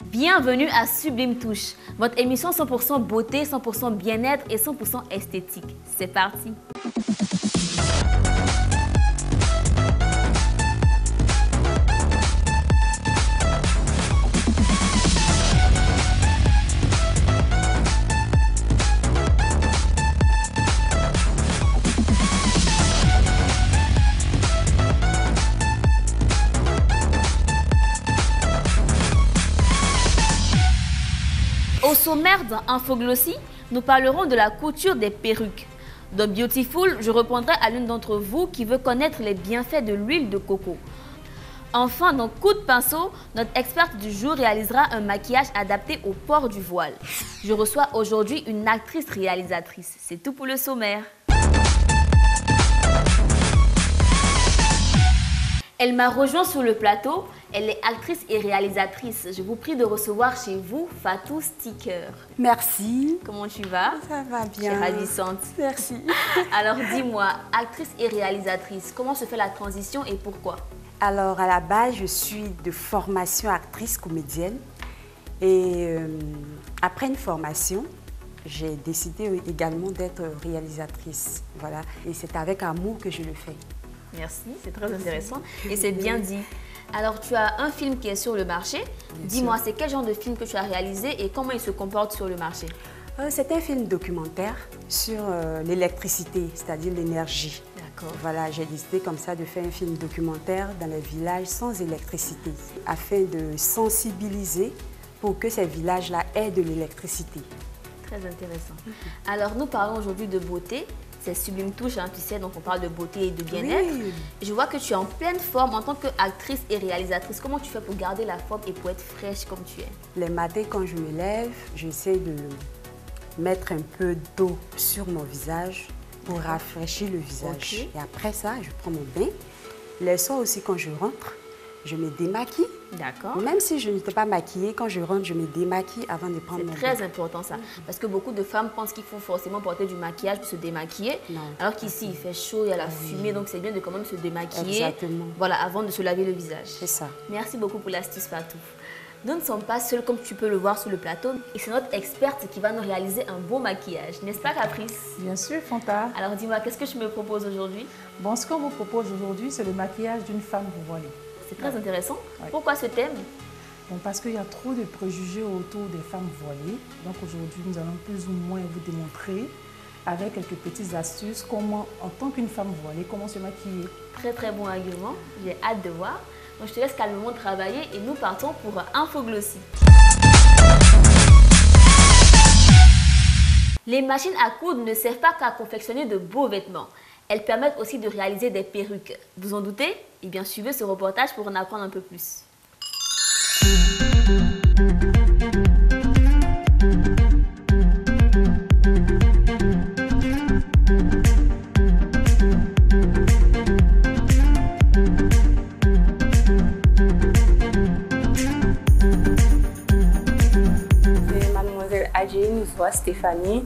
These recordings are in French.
Bienvenue à Sublime Touche, votre émission 100% beauté, 100% bien-être et 100% esthétique. C'est parti! Au sommaire dans Infoglossie, nous parlerons de la couture des perruques. Dans Beautiful, je répondrai à l'une d'entre vous qui veut connaître les bienfaits de l'huile de coco. Enfin, dans Coup de pinceau, notre experte du jour réalisera un maquillage adapté au port du voile. Je reçois aujourd'hui une actrice réalisatrice. C'est tout pour le sommaire. Elle m'a rejoint sur le plateau. Elle est actrice et réalisatrice. Je vous prie de recevoir chez vous Fatou Sticker. Merci. Comment tu vas? Ça va bien. Tu es ravissante. Merci. Alors dis-moi, actrice et réalisatrice, comment se fait la transition et pourquoi? Alors à la base, je suis de formation actrice comédienne. Et après une formation, j'ai décidé également d'être réalisatrice. Voilà. Et c'est avec amour que je le fais. Merci, c'est très intéressant et c'est bien dit. Alors, tu as un film qui est sur le marché. Dis-moi, c'est quel genre de film que tu as réalisé et comment il se comporte sur le marché? C'est un film documentaire sur l'électricité, c'est-à-dire l'énergie. D'accord. Voilà, j'ai décidé comme ça de faire un film documentaire dans les villages sans électricité, afin de sensibiliser pour que ces villages-là aient de l'électricité. Très intéressant. Alors, nous parlons aujourd'hui de beauté. C'est Sublime Touche, hein, tu sais, donc on parle de beauté et de bien-être. Oui. Je vois que tu es en pleine forme en tant qu'actrice et réalisatrice. Comment tu fais pour garder la forme et pour être fraîche comme tu es? Les matins, quand je me lève, j'essaie de mettre un peu d'eau sur mon visage pour rafraîchir le visage. Okay. Et après ça, je prends mon bain. Les soirs aussi, quand je rentre, je me démaquille. D'accord. Même si je n'étais pas maquillée, quand je rentre, je me démaquille avant de prendre mon bain. C'est très important ça, parce que beaucoup de femmes pensent qu'il faut forcément porter du maquillage pour se démaquiller, Non. alors qu'ici il fait chaud, il y a la fumée, donc c'est bien de quand même se démaquiller. Exactement. Voilà, avant de se laver le visage. C'est ça. Merci beaucoup pour l'astuce Fatou. Nous ne sommes pas seuls comme tu peux le voir sur le plateau, et c'est notre experte qui va nous réaliser un beau maquillage, n'est-ce pas Caprice? Bien sûr, Fanta. Alors dis-moi, qu'est-ce que tu me proposes aujourd'hui? Bon, ce qu'on vous propose aujourd'hui, c'est le maquillage d'une femme voilée. C'est très intéressant. Ouais. Pourquoi ce thème? Bon, parce qu'il y a trop de préjugés autour des femmes voilées. Donc aujourd'hui, nous allons plus ou moins vous démontrer, avec quelques petites astuces, comment, en tant qu'une femme voilée, comment se maquiller. Très très bon argument, j'ai hâte de voir. Donc je te laisse calmement travailler et nous partons pour Infoglossie. Les machines à coudre ne servent pas qu'à confectionner de beaux vêtements. Elles permettent aussi de réaliser des perruques. Vous en doutez? Eh bien, suivez ce reportage pour en apprendre un peu plus. C'est mademoiselle Adjéine Stéphanie.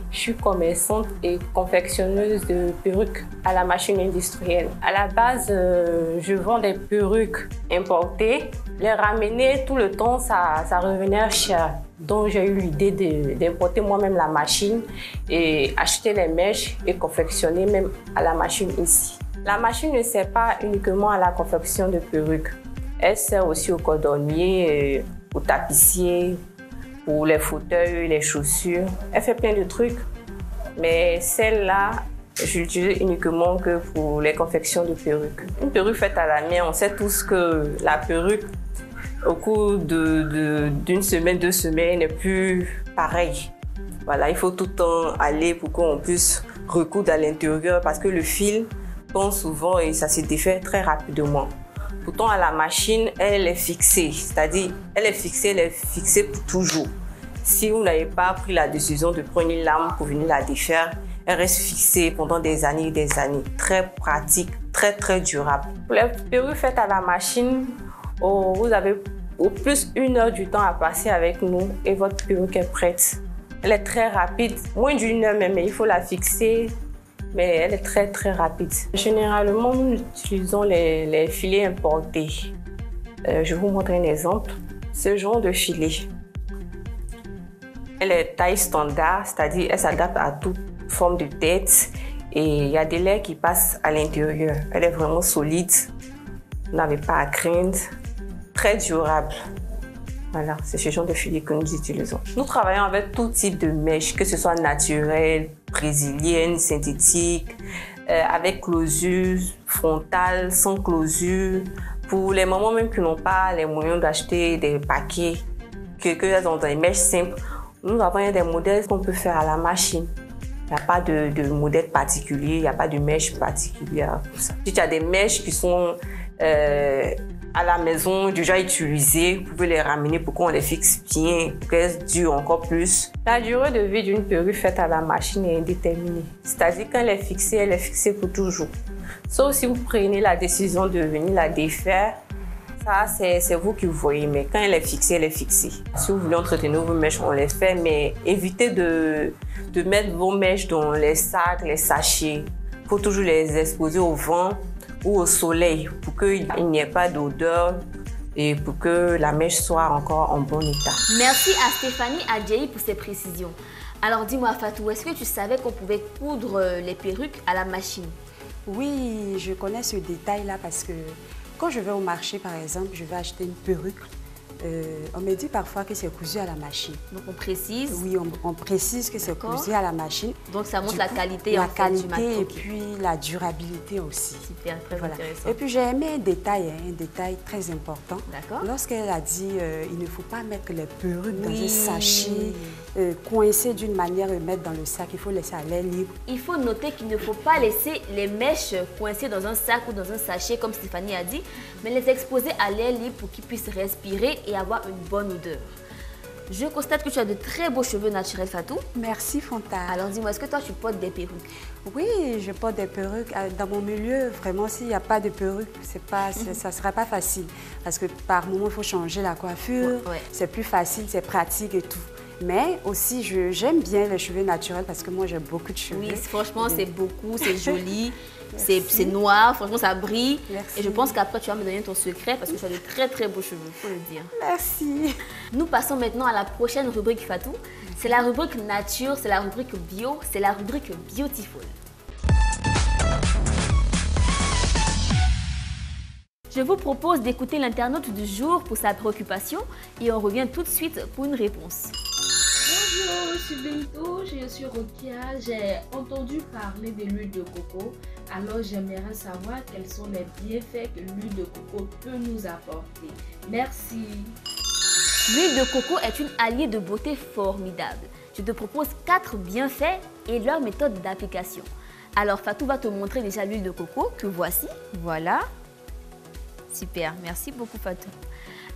Je suis commerçante et confectionneuse de perruques à la machine industrielle. À la base, je vends des perruques importées. Les ramener tout le temps, ça revenait cher. Donc j'ai eu l'idée d'importer moi-même la machine et acheter les mèches et confectionner même à la machine ici. La machine ne sert pas uniquement à la confection de perruques. Elle sert aussi aux cordonniers, aux tapissiers, pour les fauteuils, les chaussures. Elle fait plein de trucs, mais celle-là, je l'utilise uniquement que pour les confections de perruques. Une perruque faite à la main, on sait tous que la perruque, au cours d'une semaine, 2 semaines, n'est plus pareille. Voilà, il faut tout le temps aller pour qu'on puisse recoudre à l'intérieur parce que le fil tombe souvent et ça se défait très rapidement. Pourtant, à la machine, elle est fixée, c'est-à-dire elle est fixée pour toujours. Si vous n'avez pas pris la décision de prendre une lame pour venir la défaire, elle reste fixée pendant des années et des années. Très pratique, très très durable. Pour les perruques faites à la machine, vous avez au plus 1 heure du temps à passer avec nous et votre perruque est prête. Elle est très rapide, moins d'1 heure même, mais il faut la fixer. Mais elle est très très rapide. Généralement, nous utilisons les filets importés. Je vais vous montrer un exemple. Ce genre de filet, elle est taille standard, c'est-à-dire elle s'adapte à toute forme de tête et il y a des laits qui passent à l'intérieur. Elle est vraiment solide, vous n'avez pas à craindre, très durable. Voilà, c'est ce genre de filet que nous utilisons. Nous travaillons avec tout type de mèches, que ce soit naturelle, brésilienne, synthétique, avec closure frontale, sans closure. Pour les mamans même qui n'ont pas les moyens d'acheter des paquets, que dans des mèches simples, nous avons des modèles qu'on peut faire à la machine. Il n'y a pas de modèle particulier, il n'y a pas de mèche particulière pour ça. Si tu as des mèches qui sont à la maison, déjà utilisées, vous pouvez les ramener pour qu'on les fixe bien, pour qu'elles durent encore plus. La durée de vie d'une perruque faite à la machine est indéterminée. C'est-à-dire qu'elle est fixée pour toujours. Sauf si vous prenez la décision de venir la défaire, ça c'est vous qui voyez, mais quand elle est fixée, Si vous voulez entretenir vos mèches, on les fait, mais évitez de mettre vos mèches dans les sacs, les sachets. Il faut toujours les exposer au vent ou au soleil pour qu'il n'y ait pas d'odeur et pour que la mèche soit encore en bon état. Merci à Stéphanie Adjaï pour ces précisions. Alors dis-moi Fatou, est-ce que tu savais qu'on pouvait coudre les perruques à la machine? Oui, je connais ce détail-là parce que quand je vais au marché, par exemple, je vais acheter une perruque. On me dit parfois que c'est cousu à la machine. Donc on précise? Oui, on précise que c'est cousu à la machine. Donc ça montre la qualité du matos. Et puis la durabilité aussi. Super, très intéressant. Et puis j'ai aimé un détail très important. D'accord. Lorsqu'elle a dit il ne faut pas mettre les perruques dans un sachet, coincées d'une manière et mettre dans le sac, il faut laisser à l'air libre. Il faut noter qu'il ne faut pas laisser les mèches coincées dans un sac ou dans un sachet comme Stéphanie a dit, mais les exposer à l'air libre pour qu'ils puissent respirer et avoir une bonne odeur. Je constate que tu as de très beaux cheveux naturels, Fatou. Merci, Fanta. Alors dis-moi, est-ce que toi tu portes des perruques? Oui, je porte des perruques. Dans mon milieu, vraiment, s'il n'y a pas de perruque, ça ne sera pas facile. Parce que par moment, il faut changer la coiffure. Ouais. C'est plus facile, c'est pratique et tout. Mais aussi, j'aime bien les cheveux naturels parce que moi, j'ai beaucoup de cheveux. Oui, franchement, c'est beaucoup, c'est joli. C'est noir, franchement ça brille. Merci. Et je pense qu'après tu vas me donner ton secret parce que tu as de très très beaux cheveux, il faut le dire. Merci. Nous passons maintenant à la prochaine rubrique Fatou. C'est la rubrique nature, c'est la rubrique bio, c'est la rubrique Beautiful. Je vous propose d'écouter l'internaute du jour pour sa préoccupation et on revient tout de suite pour une réponse. Bonjour, je suis Bintou, je suis Rokia. J'ai entendu parler de l'huile de coco. Alors j'aimerais savoir quels sont les bienfaits que l'huile de coco peut nous apporter. Merci. L'huile de coco est une alliée de beauté formidable. Je te propose 4 bienfaits et leur méthode d'application. Alors Fatou va te montrer déjà l'huile de coco que voici. Voilà. Super, merci beaucoup Fatou.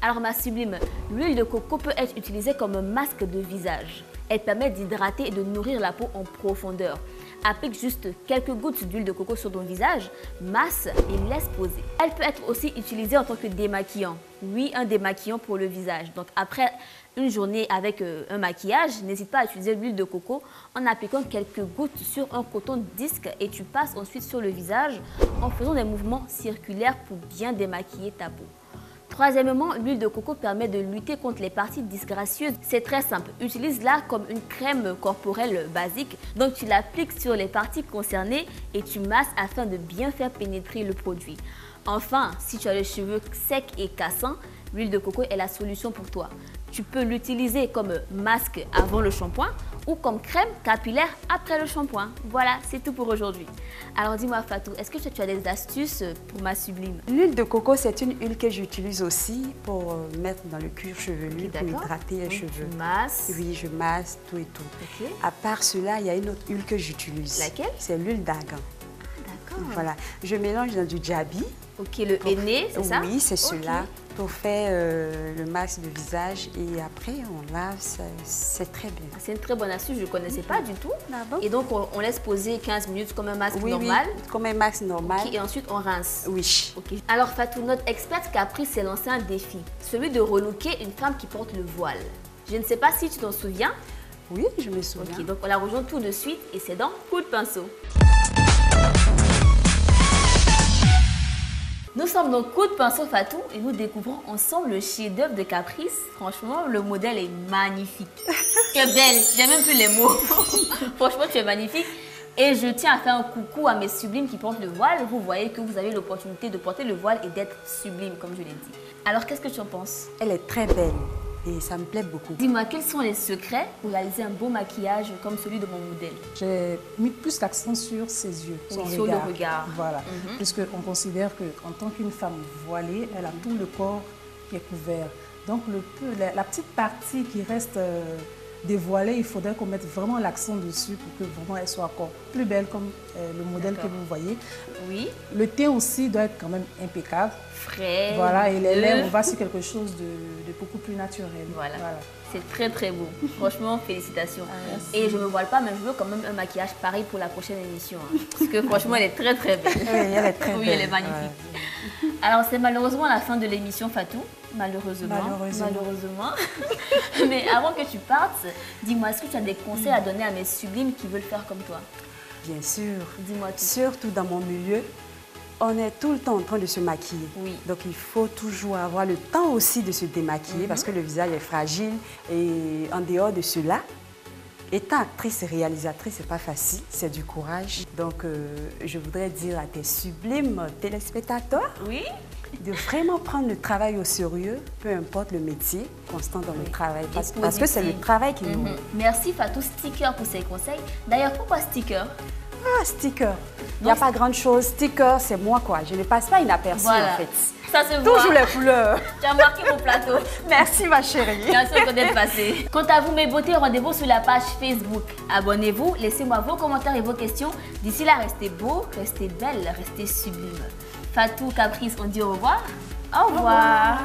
Alors ma sublime, l'huile de coco peut être utilisée comme un masque de visage. Elle permet d'hydrater et de nourrir la peau en profondeur. Applique juste quelques gouttes d'huile de coco sur ton visage, masse et laisse poser. Elle peut être aussi utilisée en tant que démaquillant. Oui, un démaquillant pour le visage. Donc après une journée avec un maquillage, n'hésite pas à utiliser l'huile de coco en appliquant quelques gouttes sur un coton disque et tu passes ensuite sur le visage en faisant des mouvements circulaires pour bien démaquiller ta peau. Troisièmement, l'huile de coco permet de lutter contre les parties disgracieuses. C'est très simple. Utilise-la comme une crème corporelle basique. Donc tu l'appliques sur les parties concernées et tu masses afin de bien faire pénétrer le produit. Enfin, si tu as les cheveux secs et cassants, l'huile de coco est la solution pour toi. Tu peux l'utiliser comme masque avant le shampoing ou comme crème capillaire après le shampoing. Voilà, c'est tout pour aujourd'hui. Alors dis-moi Fatou, est-ce que tu as des astuces pour ma sublime? L'huile de coco, c'est une huile que j'utilise aussi pour mettre dans le cuir chevelu, pour hydrater les cheveux. Tu masses? Oui, je masse tout et tout. Okay. À part cela, il y a une autre huile que j'utilise. Laquelle? C'est l'huile d'argan. D'accord. Voilà, je mélange dans du djabi. Ok, le henné, c'est ça? Oui, c'est cela. Pour faire le masque de visage et après on lave, c'est très bien. C'est une très bonne astuce, je ne connaissais pas du tout. Ah bon? Et donc on laisse poser 15 minutes comme un masque normal. Oui, comme un masque normal. Okay, et ensuite on rince. Oui. Okay. Alors Fatou, notre experte Capri s'est lancé un défi, celui de relooker une femme qui porte le voile. Je ne sais pas si tu t'en souviens. Oui, je me souviens. Ok, donc on la rejoint tout de suite et c'est dans Coup de pinceau. Nous sommes dans Coup de pinceau Fatou et nous découvrons ensemble le chef-d'œuvre de Caprice. Franchement, le modèle est magnifique. Tu es belle, j'ai même plus les mots. Franchement, tu es magnifique. Et je tiens à faire un coucou à mes sublimes qui portent le voile. Vous voyez que vous avez l'opportunité de porter le voile et d'être sublime, comme je l'ai dit. Alors, qu'est-ce que tu en penses? Elle est très belle et ça me plaît beaucoup. Dis-moi, quels sont les secrets pour réaliser un beau maquillage comme celui de mon modèle? J'ai mis plus l'accent sur ses yeux, son sur regard. le regard. Voilà, puisqu'on considère qu'en tant qu'une femme voilée, elle a tout le corps qui est couvert. Donc la petite partie qui reste dévoilée, il faudrait qu'on mette vraiment l'accent dessus pour que vraiment elle soit encore plus belle comme le modèle que vous voyez. Oui. Le teint aussi doit être quand même impeccable. Frais. Voilà, et les lèvres, on va sur quelque chose de beaucoup plus naturel. Voilà. C'est très très beau. Franchement, félicitations. Et je ne me voile pas, mais je veux quand même un maquillage pareil pour la prochaine émission. Hein. Parce que franchement, elle est très très belle. Oui, elle est très belle. Oui, elle est magnifique. Ouais. Alors, c'est malheureusement la fin de l'émission, Fatou. Malheureusement. Mais avant que tu partes, dis-moi, est-ce que tu as des conseils à donner à mes sublimes qui veulent faire comme toi? Bien sûr. Dis-moi tout. Surtout dans mon milieu, on est tout le temps en train de se maquiller. Oui. Donc il faut toujours avoir le temps aussi de se démaquiller parce que le visage est fragile. Et en dehors de cela, étant actrice et réalisatrice, c'est pas facile, c'est du courage. Donc je voudrais dire à tes sublimes téléspectateurs de vraiment prendre le travail au sérieux, peu importe le métier, constant dans le travail, parce que c'est le travail qui nous... Merci Fatou Sticker pour ces conseils. D'ailleurs, pourquoi Sticker? Ah, Sticker. Il n'y a pas grand chose. Sticker, c'est moi quoi. Je ne passe pas inaperçu en fait. Ça se voit. Toujours les couleurs. Tu as marqué mon plateau. Merci ma chérie. Merci encore d'être passée. Quant à vous mes beautés, rendez-vous sur la page Facebook. Abonnez-vous, laissez-moi vos commentaires et vos questions. D'ici là, restez beaux, restez belles, restez sublimes. Fatou, Caprice, on dit au revoir. Au revoir.